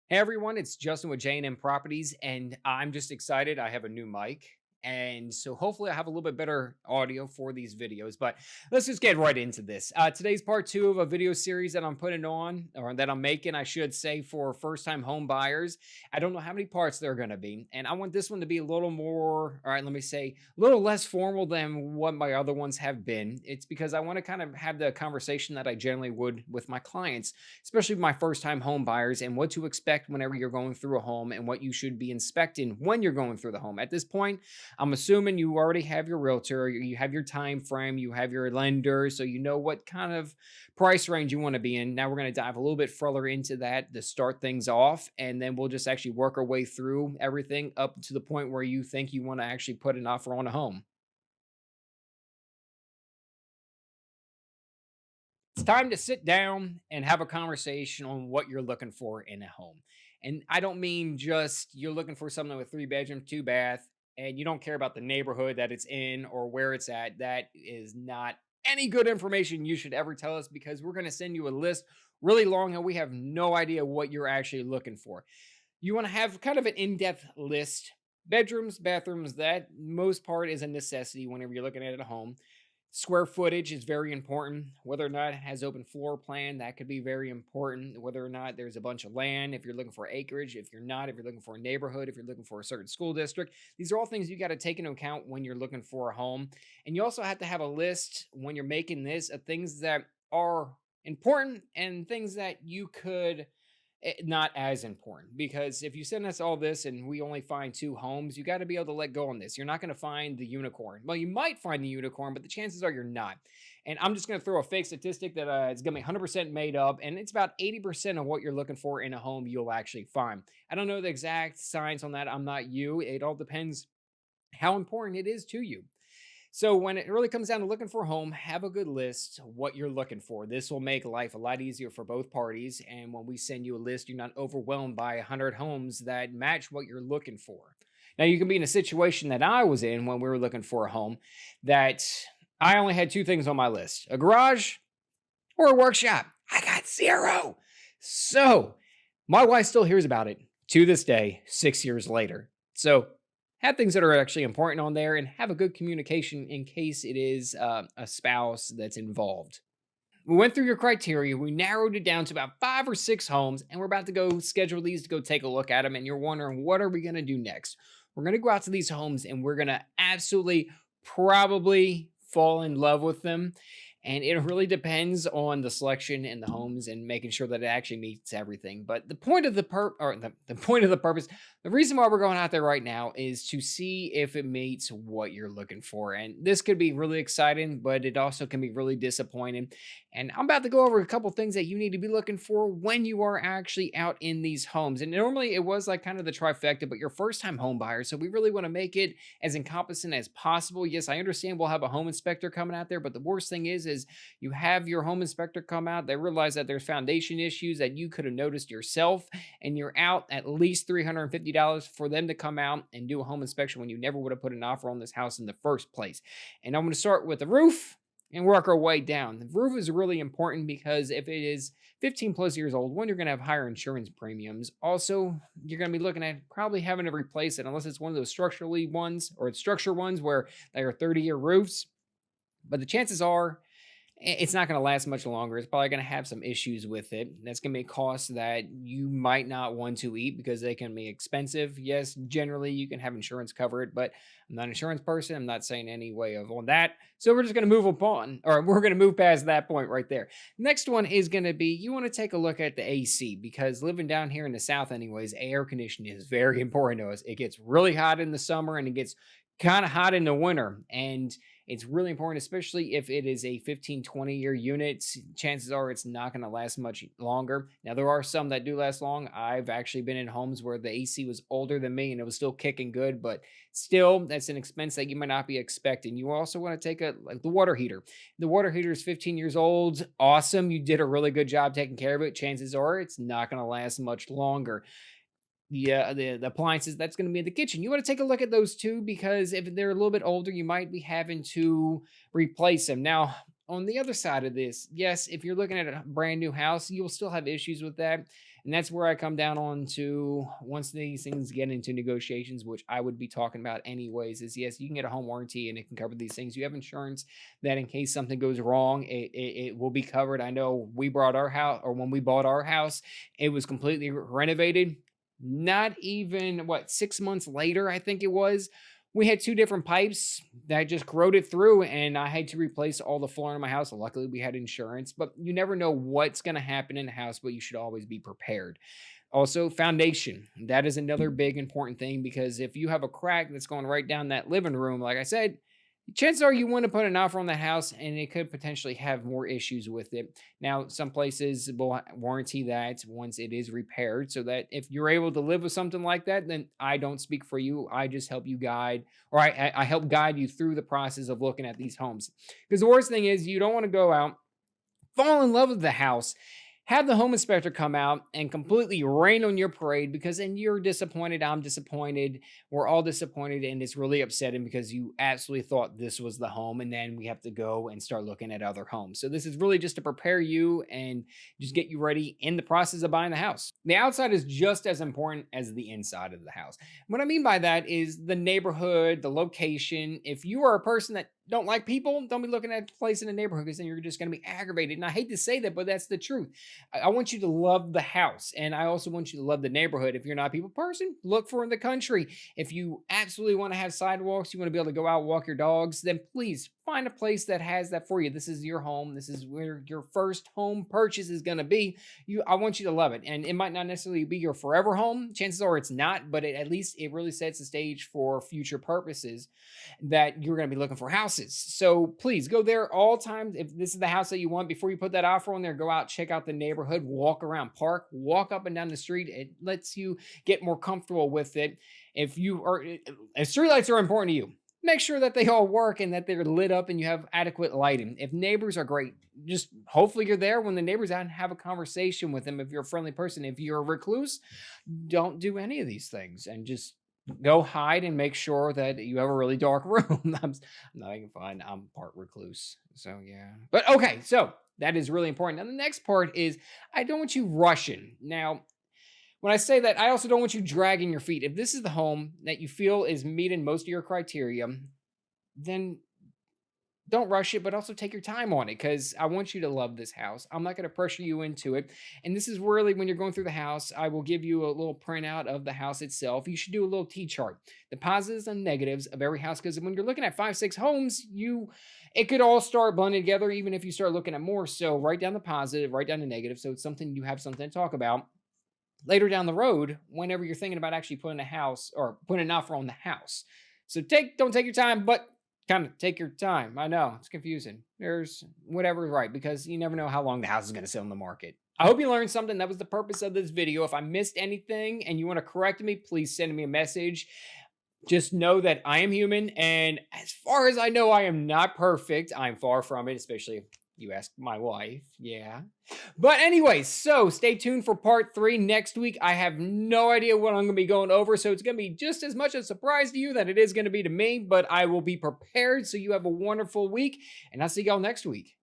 Hey everyone, it's Justin with J&M Properties, and I'm just excited. I have a new mic, and so hopefully I have a little bit better audio for these videos. But let's just get right into this. Today's part two of a video series that I'm putting on, or that I'm making, I should say, for first-time home buyers. I don't know how many parts there are going to be, and I want this one to be a little more, all right, let me say, a little less formal than what my other ones have been. It's because I want to kind of have the conversation that I generally would with my clients, especially my first time home buyers, and what to expect whenever you're going through a home and what you should be inspecting when you're going through the home. At this point, I'm assuming you already have your realtor, you have your time frame, you have your lender, so you know what kind of price range you want to be in. Now we're going to dive a little bit further into that to start things off, and then we'll just actually work our way through everything up to the point where you think you want to actually put an offer on a home. It's time to sit down and have a conversation on what you're looking for in a home. And I don't mean just you're looking for something with 3 bedroom, 2 bath, and you don't care about the neighborhood that it's in or where it's at. That is not any good information you should ever tell us, because we're going to send you a list really long and we have no idea what you're actually looking for. You want to have kind of an in depth list. Bedrooms, bathrooms, that most part is a necessity whenever you're looking at a home. Square footage is very important. Whether or not it has open floor plan, that could be very important. Whether or not there's a bunch of land, if you're looking for acreage, if you're not, if you're looking for a neighborhood, if you're looking for a certain school district. These are all things you got to take into account when you're looking for a home. And you also have to have a list when you're making this of things that are important and things that you could not as important, because if you send us all this and we only find two homes, you got to be able to let go on this. You're not going to find the unicorn. Well, you might find the unicorn, but the chances are you're not. And I'm just going to throw a fake statistic that it's going to be 100% made up, and it's about 80% of what you're looking for in a home you'll actually find. I don't know the exact science on that. I'm not you. It all depends how important it is to you. So when it really comes down to looking for a home, have a good list what you're looking for. This will make life a lot easier for both parties. And when we send you a list, you're not overwhelmed by 100 homes that match what you're looking for. Now, you can be in a situation that I was in when we were looking for a home, that I only had two things on my list: a garage or a workshop. I got zero. So my wife still hears about it to this day, 6 years later. So have things that are actually important on there and have a good communication in case it is a spouse that's involved. We went through your criteria. We narrowed it down to about 5 or 6 homes, and we're about to go schedule these to go take a look at them. And you're wondering, what are we going to do next? We're going to go out to these homes and we're going to absolutely probably fall in love with them. And it really depends on the selection and the homes and making sure that it actually meets everything. But the point of the point of the purpose, the reason why we're going out there right now is to see if it meets what you're looking for. And this could be really exciting, but it also can be really disappointing. And I'm about to go over a couple things that you need to be looking for when you are actually out in these homes. And normally it was like kind of the trifecta, but you're first time home buyer. So we really want to make it as encompassing as possible. Yes, I understand we'll have a home inspector coming out there, but the worst thing is you have your home inspector come out. They realize that there's foundation issues that you could have noticed yourself, and you're out at least $350 for them to come out and do a home inspection when you never would have put an offer on this house in the first place. And I'm going to start with the roof and work our way down. The roof is really important because if it is 15 plus years old, one, you're going to have higher insurance premiums. Also, you're going to be looking at probably having to replace it unless it's one of those structurally ones or it's structure ones where they are 30-year roofs. But the chances are it's not going to last much longer. It's probably going to have some issues with it. That's going to be costs that you might not want to eat because they can be expensive. Yes, generally you can have insurance cover it, but I'm not an insurance person. I'm not saying any way of on that. So we're just going to move upon, or we're going to move past that point right there. Next one is going to be, you want to take a look at the AC, because living down here in the South anyways, air conditioning is very important to us. It gets really hot in the summer and it gets kind of hot in the winter. And it's really important, especially if it is a 15, 20-year unit. Chances are it's not going to last much longer. Now, there are some that do last long. I've actually been in homes where the AC was older than me and it was still kicking good, but still, that's an expense that you might not be expecting. You also want to take like the water heater. The water heater is 15 years old. Awesome. You did a really good job taking care of it. Chances are it's not going to last much longer. Yeah, the appliances that's going to be in the kitchen. You want to take a look at those too, because if they're a little bit older, you might be having to replace them. Now, on the other side of this, yes, if you're looking at a brand new house, you'll still have issues with that. And that's where I come down on to once these things get into negotiations, which I would be talking about anyways, is yes, you can get a home warranty and it can cover these things. You have insurance that in case something goes wrong, it will be covered. I know we brought our house, or when we bought our house, it was completely renovated. Not even what, 6 months later, I think it was, we had two different pipes that just corroded through, and I had to replace all the flooring in my house. Luckily, we had insurance, but you never know what's going to happen in the house, but you should always be prepared. Also, foundation. That is another big important thing, because if you have a crack that's going right down that living room, like I said, chances are you want to put an offer on the house and it could potentially have more issues with it. Now, some places will warranty that once it is repaired, so that if you're able to live with something like that, then I don't speak for you. I just help you guide, or I help guide you through the process of looking at these homes. Because the worst thing is you don't want to go out, fall in love with the house, have the home inspector come out and completely rain on your parade, because then you're disappointed, I'm disappointed, we're all disappointed, and it's really upsetting because you absolutely thought this was the home, and then we have to go and start looking at other homes. So this is really just to prepare you and just get you ready in the process of buying the house. The outside is just as important as the inside of the house. What I mean by that is the neighborhood, the location. If you are a person that don't like people, don't be looking at a place in the neighborhood, because then you're just going to be aggravated. And I hate to say that, but that's the truth. I want you to love the house, and I also want you to love the neighborhood. If you're not a people person, look for in the country. If you absolutely want to have sidewalks, you want to be able to go out and walk your dogs, then please find a place that has that for you. This is your home. This is where your first home purchase is going to be. I want you to love it. And it might not necessarily be your forever home. Chances are it's not, but at least it really sets the stage for future purposes that you're going to be looking for houses. So please go there all times. If this is the house that you want, before you put that offer on there, go out, check out the neighborhood, walk around, park, walk up and down the street. It lets you get more comfortable with it. If streetlights are important to you, make sure that they all work and that they're lit up and you have adequate lighting. If neighbors are great, just hopefully you're there when the neighbor's out and have a conversation with them. If you're a friendly person, if you're a recluse, don't do any of these things and just go hide and make sure that you have a really dark room. I'm not making fun. I'm part recluse. So yeah. But okay, so that is really important. Now the next part is I don't want you rushing. Now, when I say that, I also don't want you dragging your feet. If this is the home that you feel is meeting most of your criteria, then don't rush it, but also take your time on it, because I want you to love this house. I'm not going to pressure you into it. And this is really when you're going through the house, I will give you a little printout of the house itself. You should do a little T-chart, the positives and negatives of every house, because when you're looking at 5, 6 homes, it could all start blending together, even if you start looking at more. So write down the positive, write down the negative, so it's something you have something to talk about later down the road, whenever you're thinking about actually putting a house or putting an offer on the house. So don't take your time, but kind of take your time. I know it's confusing. There's whatever is right, because you never know how long the house is going to sit on the market. I hope you learned something. That was the purpose of this video. If I missed anything and you want to correct me, please send me a message. Just know that I am human, and as far as I know, I am not perfect. I'm far from it, especially if you ask my wife. Yeah. But anyways, so stay tuned for part 3 next week. I have no idea what I'm going to be going over, so it's going to be just as much a surprise to you that it is going to be to me, but I will be prepared, so you have a wonderful week, and I'll see y'all next week.